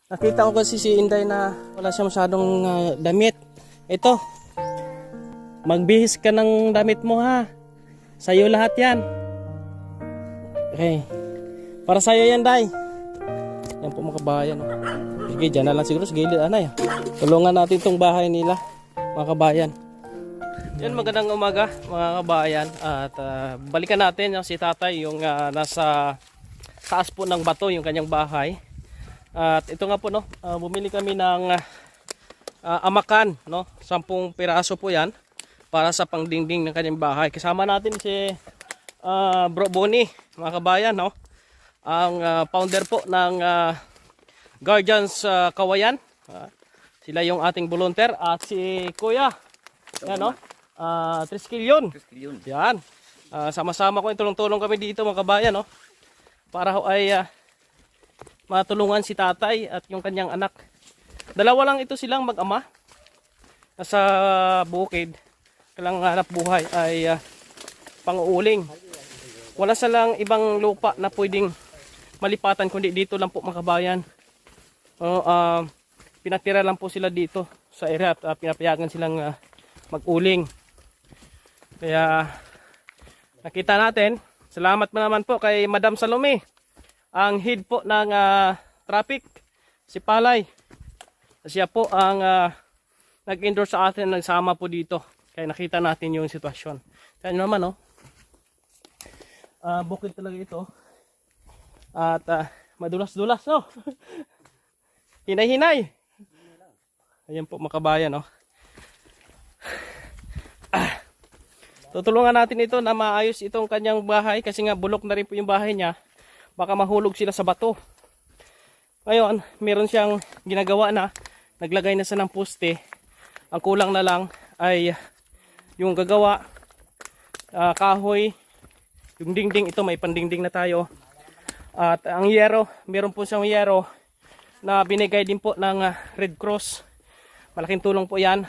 Nakita ko kasi si Inday na wala siya masyadong damit. Ito, magbihis ka ng damit mo ha. Sa'yo lahat yan. Okay. Para sa'yo yan, Day. Yan po mga kabayan. Sige, dyan na lang siguro sa gilid. Anay, tulungan natin itong bahay nila, mga kabayan. Yan, magandang umaga mga kabayan. At balikan natin yung si tatay, yung nasa taas po ng bato, yung kanyang bahay. At ito nga po, no, bumili kami ng amakan, no? 10 piraso po yan para sa pangdingding ng kanyang bahay. Kasama natin si Bro Bonnie, mga kabayan, no? Ang founder po ng Guardians Kawayan. Sila yung ating volunteer at si Kuya, yan, no? Triskilyon. Yan. Sama-sama ko, tulong-tulong kami dito mga kabayan, no? Para ay matulungan si tatay at yung kanyang anak. Dalawa lang ito silang mag-ama. Nasa bukid. Kailang hanap buhay ay pang-uuling. Wala silang ibang lupa na pwedeng malipatan kundi dito lang po mga kabayan. Pinatira lang po sila dito sa area at pinapayagan silang mag-uling. Kaya nakita natin. Salamat naman po kay Madam Salome, ang head po ng traffic, si Palay. Siya po ang nag-endorse sa atin, nagsama po dito. Kaya nakita natin yung sitwasyon. Kaya naman, no? Bukid talaga ito. At madulas-dulas, no? Hinay-hinay. Ayan po mga kabayan, no? Tutulungan natin ito na maayos itong kanyang bahay kasi nga bulok na rin po yung bahay niya. Baka mahulog sila sa bato. Ngayon, meron siyang ginagawa na, naglagay na siya ng poste. Ang kulang na lang ay yung gagawa, kahoy, yung dingding. Ito may pandingding na tayo. At ang yero, meron po siyang yero na binigay din po ng Red Cross. Malaking tulong po yan.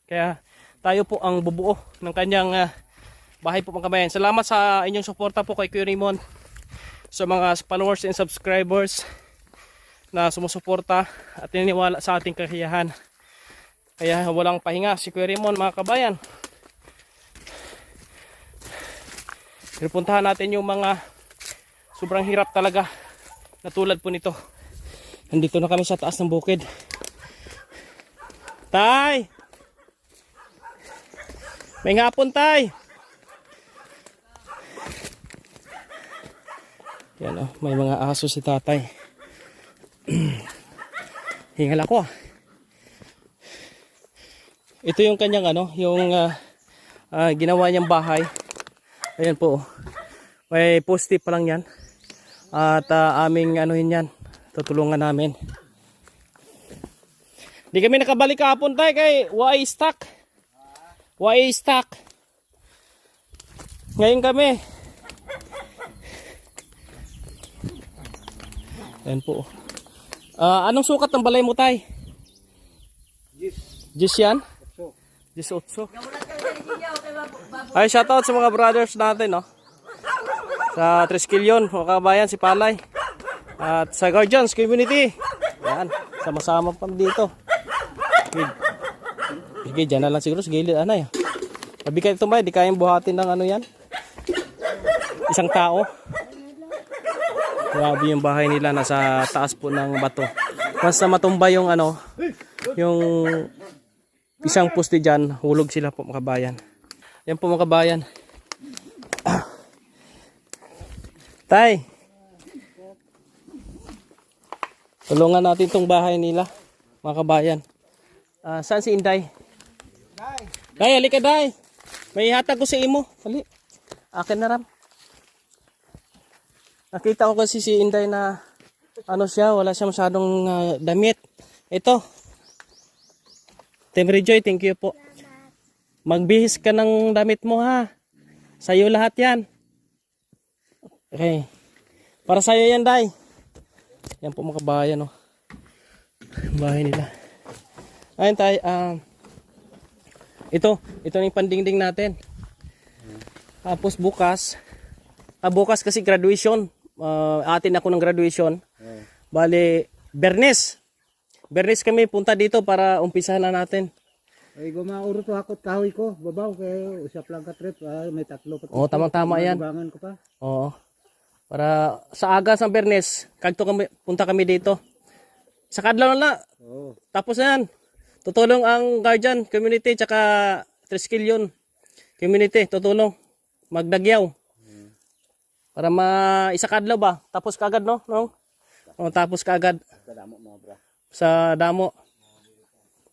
Kaya tayo po ang bubuo ng kanyang bahay po mga kabayan. Salamat sa inyong suporta po kay Kuya Raymond, sa mga followers and subscribers na sumusuporta at niniwala sa ating kakayahan. Kaya walang pahinga si Kuya Raymond mga kabayan. Pinupuntahan natin yung mga sobrang hirap talaga na tulad po nito. Nandito na kami sa taas ng bukid. Tay! May ngapon, Tay! Yan, oh, may mga aso si tatay. Hingal ako. Ito yung kanyang yung ginawa niyang bahay. Ayan po. May poste pa lang yan. At aming yan. Tutulungan namin. Di kami nakabalik kahapon tayo kay Wai Stock. Wai Stock. Ngayon kami. Ayan po. Anong sukat ng balay mo, Tay? 10 yan? 18. Ay, shoutout sa mga brothers natin, no? Sa Triskilyon, mga kabayan, si Palay. At sa Guardians Community. Ayan, sama-sama pa dito. Sige, dyan na lang siguro sa gilid. Anay, sabi kayo tumay, di kayang buhatin ng yan. Isang tao. Grabe yung bahay nila, nasa taas po ng bato. Once na matumba yung yung isang poste dyan, hulog sila po mga kabayan. Yan po mga kabayan. Tay! Tulungan natin itong bahay nila, mga kabayan. Saan si Inday? Day, halika Day! May hatag ko sa imo. Hali. Akin na ram. Nakita ko kasi si Inday na siya, wala siya masyadong damit. Ito. Team Rejoy, thank you po. Magbihis ka ng damit mo ha. Sa'yo lahat yan. Okay. Para sa'yo yan, Day. Yan po mga kabayan, no. Bahay nila. Ayun tayo. Ito yung pandingding natin. Tapos bukas kasi graduation. Atin ako ng graduation. Bale, Bernes. Bernis kami punta dito para umpisahan na natin. Ay gumauro to hakot kahoy ko, babaw kay usap lang ka trip, may tatlo pa. Oo, tamang-tama yan. Lubangan ko pa. Oo. Para sa aga sa Bernes, kagto kami, punta kami dito. Sa kadlaw na. Oo. Tapos na yan. Tutulong ang guardian community tsaka Triskelion community. Tutulong. Magdagyaw. Para isa kadlaw ba? Tapos kagad no? No? O, tapos kagad. Sa damo mo bra. Sa damo.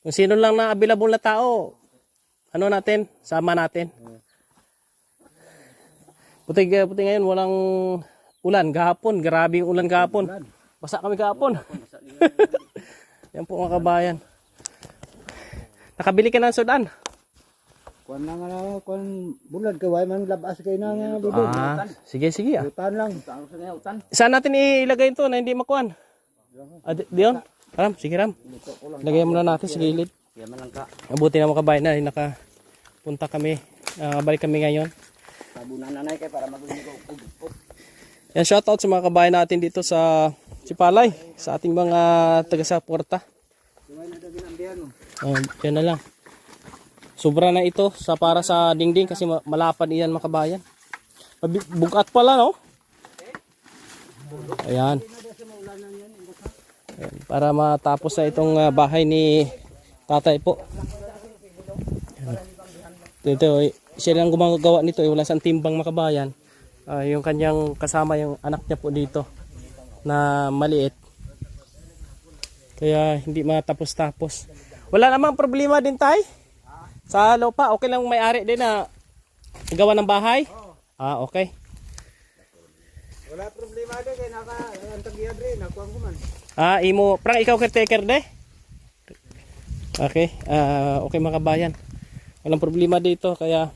Kung sino lang na available na tao, ano natin, sama natin. Puti ngayon, walang ulan. Gahapon, grabe yung ulan gahapon. Basa kami gahapon. Yan po mga kabayan. Nakabili ka ng sudan? Kuan na nga, kuan bulad ka, way man labas kay na nga dudod. Sige. Utan lang. Saan natin ilagay ito na hindi makuhan? Diyon? Ram, sige Ram. Lagay mo na natin sa gilid. Mabuti na mga kabayan na nakapunta kami. Balik kami ngayon. Tabunan nanay kay para magulig ko. Yan, shoutout sa mga kabayan natin dito sa Sipalay, sa ating mga taga-suporta. Yan na lang. Sobra na ito para sa dingding kasi malapad iyan mga kabayan. Bugat pala no? Ayan. Para matapos na itong bahay ni tatay po. Ito, siya lang gumagawa nito, wala siyang timbang makabayan. Yung kanyang kasama, yung anak niya po dito na maliit. Kaya hindi matapos-tapos. Wala namang problema din tay. Sa lupa, okay lang may-ari din na gawa ng bahay? Okay. Wala problema din kay naka antag iya dre nakuha ko man. Imo, prang ikaw caretaker de? Okay, okay mga kabayan. Walang problema dito kaya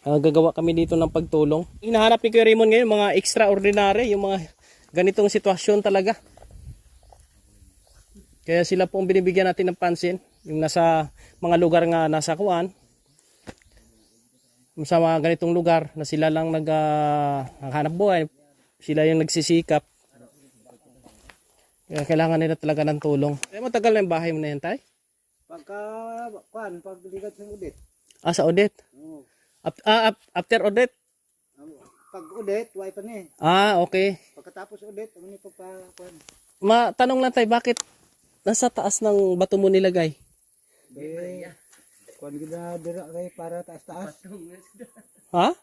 gagawa kami dito ng pagtulong. Hinahanap ni Kuya Raymond ngayon mga extraordinary, yung mga ganitong sitwasyon talaga. Kaya sila po ang binibigyan natin ng pansin, yung nasa mga lugar nga nasa kuan. Sa mga ganitong lugar na sila lang naghahanap buhay, sila yung nagsisikap. Kaya kailangan nila talaga ng tulong. Kaya matagal na yung bahay mo na yan, tay? Pagka kuan, pagligat sa udit. Sa Odette? Oo. After Odette? Pag udit, way pa ni. Okay. Pagkatapos udit, ano ni pagka kuan. Tanong lang tay, bakit nasa taas ng bato mo nilagay? Kuan gina dira kay para taas-taas. Ha?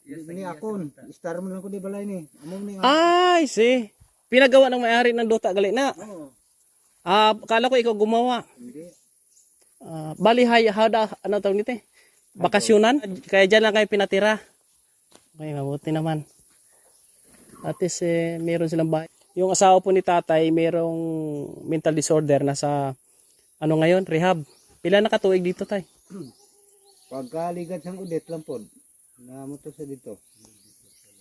Hindi akon. Star mo lang ko di balay ni. Amo ni. Ay, see. Pinagawa ng may-ari ng Dota gali na. Oo. Kala ko ikaw gumawa. Hindi. Bali ano tawag nito? Bakasyonan. Kaya diyan lang kayo pinatira. Okay, mabuti naman. At least meron silang bahay. Yung asawa po ni tatay, merong mental disorder na sa ngayon, rehab. Pila na katuig dito tay? Pagkaligat sang udit lang pod. Namuto sa dito.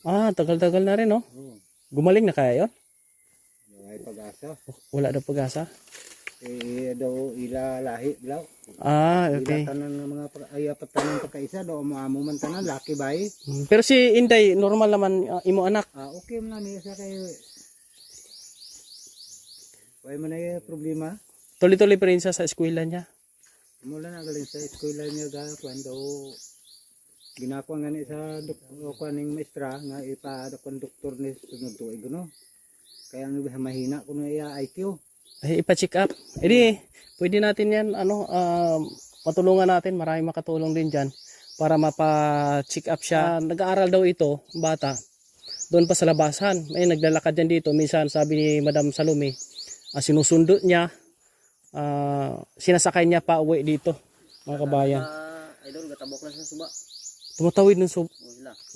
Tagal-tagal na rin, no? Oo. Gumaling na kaya yun? May pag-asa. Wala daw pag-asa? Daw ila lahi daw. Okay. Ila tanan ng mga apat tanan pagkaisa daw amo man tanan laki bay. Pero si Inday, normal naman imo anak. Okay man niya sa kay. Way man ay problema. Tuloy-tuloy pa rin siya sa eskwela niya. Mula na galing sa eskwela niya ga kuando ginakuha nga ni sa doktor ning maestra nga ipa-doktor doktor ni sunod tuig no. Kaya ang mahina kuno iya IQ. Ipa-check up. Pwede natin yan, matulungan natin, marami makatulong din dyan para mapa-check up siya. Nag-aaral daw ito, bata, doon pa sa labasan. May naglalakad dyan dito, minsan sabi ni Madam Salome, sinusundo niya, sinasakay niya pa uwi dito, mga kabayan. Idol, gatabok lang sa suba. Tumatawid ng suba.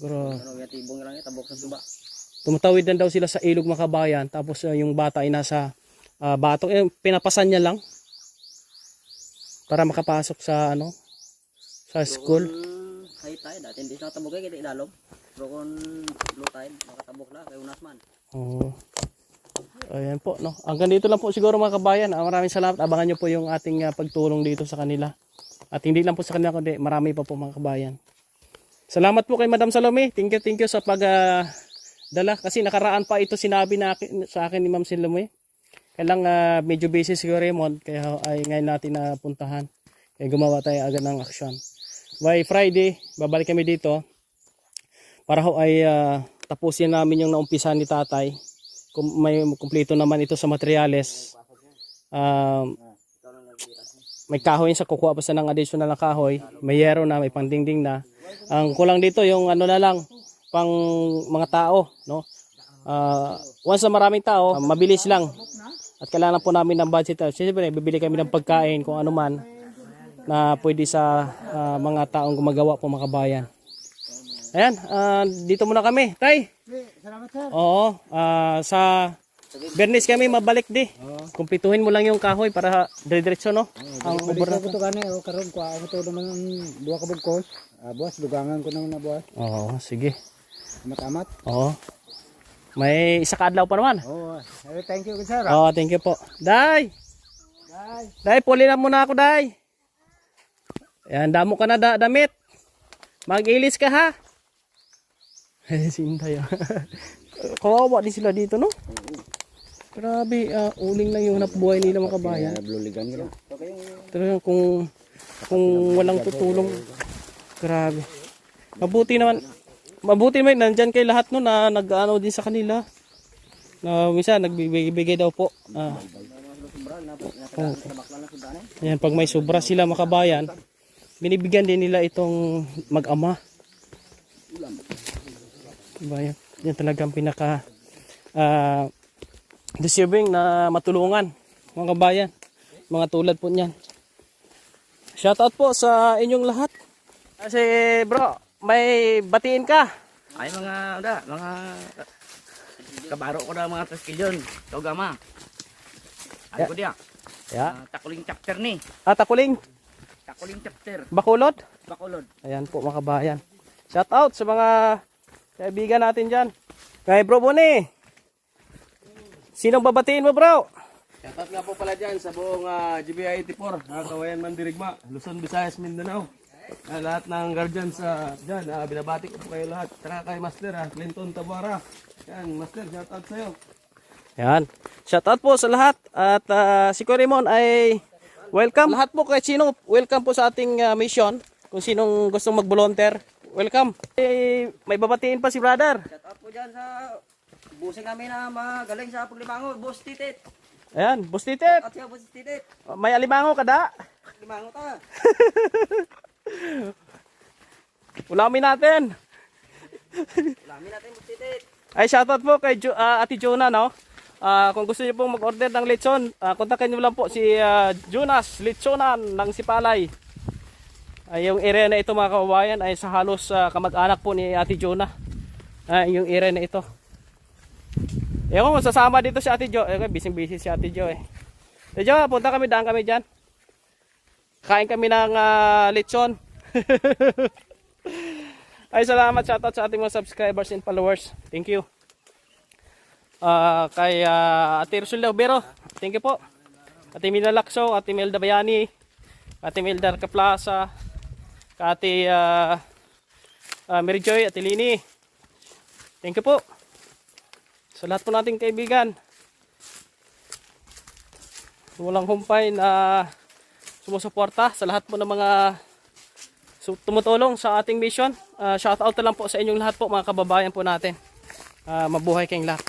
Ano, tibong lang tabok sa suba. Tumatawid na daw sila sa ilog, mga kabayan, tapos yung bata ay nasa batong, pinapasan niya lang para makapasok sa sa school. High tide, dati hindi sa tabok kay idalom. Pero kung low tide, makatabok na kay unas man. Ayan po, no. Hanggang dito lang po siguro mga kabayan. Maraming salamat. Abangan nyo po yung ating pagtulong dito sa kanila. At hindi lang po sa kanila, kundi marami pa po mga kabayan. Salamat po kay Madam Salome. Thank you sa pagdala. Kasi nakaraan pa ito sinabi na sa akin ni Ma'am Salome. Kaya lang medyo busy si Raymond, kaya ay ngayon natin napuntahan. Kaya gumawa tayo agad ng aksyon. By Friday, babalik kami dito para ho ay tapusin namin yung naumpisa ni tatay. Kung may kumpleto naman ito sa materyales. May kahoy sa kukuha pa sa ng additional na kahoy. May yero na, may pangdingding na. Ang kulang dito yung ano na lang, pang mga tao, no? Once na maraming tao, mabilis lang. At kailangan po namin ng budget. Siyempre, bibili kami ng pagkain kung ano man na pwede sa mga taong gumagawa po mga kabayan. Ayan, dito muna kami. Tay! Salamat sir. Oo, sa Bernis kami mabalik di. Kumpletuhin mo lang yung kahoy para dire-diretso, no? Ang ubor na Ko to gani o karon ko ako to naman ang duha ka bugkos. Boss, dugangan ko naman na boss. Oo, sige. Amat-amat. Oo. May isa ka adlaw pa naman. Oh, thank you sir. Oo, thank you po. Day! Bye. Day, puli na muna ako, Day. Ayan, damo ka na damit. Mag-ilis ka, ha? Sintay, kawawa din sila dito, no? Grabe, uling lang yung nabuhay nila mga kabayan. Bluligan nila. Talagang kung walang tutulong, grabe. Mabuti naman nandyan kay lahat no na nag-ano din sa kanila. Na minsan nagbibigay daw po. Yan, pag may sobra sila mga kabayan, binibigyan din nila itong mag-ama. Kabayan. Yan talagang pinaka deserving na matulungan mga kabayan, mga tulad po niyan. Shoutout po sa inyong lahat. Kasi bro, may batiin ka. Ay mga kabaro ko na mga traskilyon. Togama. Ano ko diya? Yeah. Takuling chapter ni. Takuling, Takuling chapter. Bakulod. Bacolod. Ayan po mga kabayan. Shoutout sa mga kaibigan natin dyan. Kay bro Boni. Sinong babatiin mo bro? Shoutout nga po pala dyan sa buong GBI 84, Kawayan Mandirigma, Luzon, Visayas, Mindanao. Lahat ng guardians dyan, binabati ko po kayo lahat. Saka kay Master Clinton Tabara. Yan, Master, shoutout sa'yo. Yan. Shoutout po sa lahat. At si Corimon ay welcome. Lahat po kahit sino, welcome po sa ating mission. Kung sinong gustong mag-volunteer, welcome. May babatiin pa si brother. Shout out po dyan sa busing kami na magaling sa paglimango. Boss Titit. Ayan, Boss Titip. At siya Boss Titit. May alimango kada. Limango ta. Ulamin natin. Ulamin natin Boss Titit. Ay, shoutout po kay Ate Jonah, no? Kung gusto niyo pong mag-order ng lechon, kontakin niyo lang po si Jonas Lechonan ng Sipalay. Yung area na ito mga kababayan ay sa halos kamag-anak po ni Ate Jonah. Yung area na ito. Ewan ko, sasama dito si Ate Jo. Busy si Ate Jo eh. Ate Jo, punta kami, daan kami dyan. Kain kami ng lechon. Ay, salamat, shoutout sa ating mga subscribers and followers. Thank you. Kay Ate Rosul Laubero, thank you po. Ate Mila Lakso, Ate Melda Bayani, Ate Melda Kaplaza, Ate Mary Joy, Ate Lini. Thank you po. Sa lahat po nating kaibigan. Walang humpay na sumusuporta sa lahat po ng mga tumutulong sa ating mission. Shout out na lang po sa inyong lahat po mga kababayan po natin. Mabuhay kayong lahat.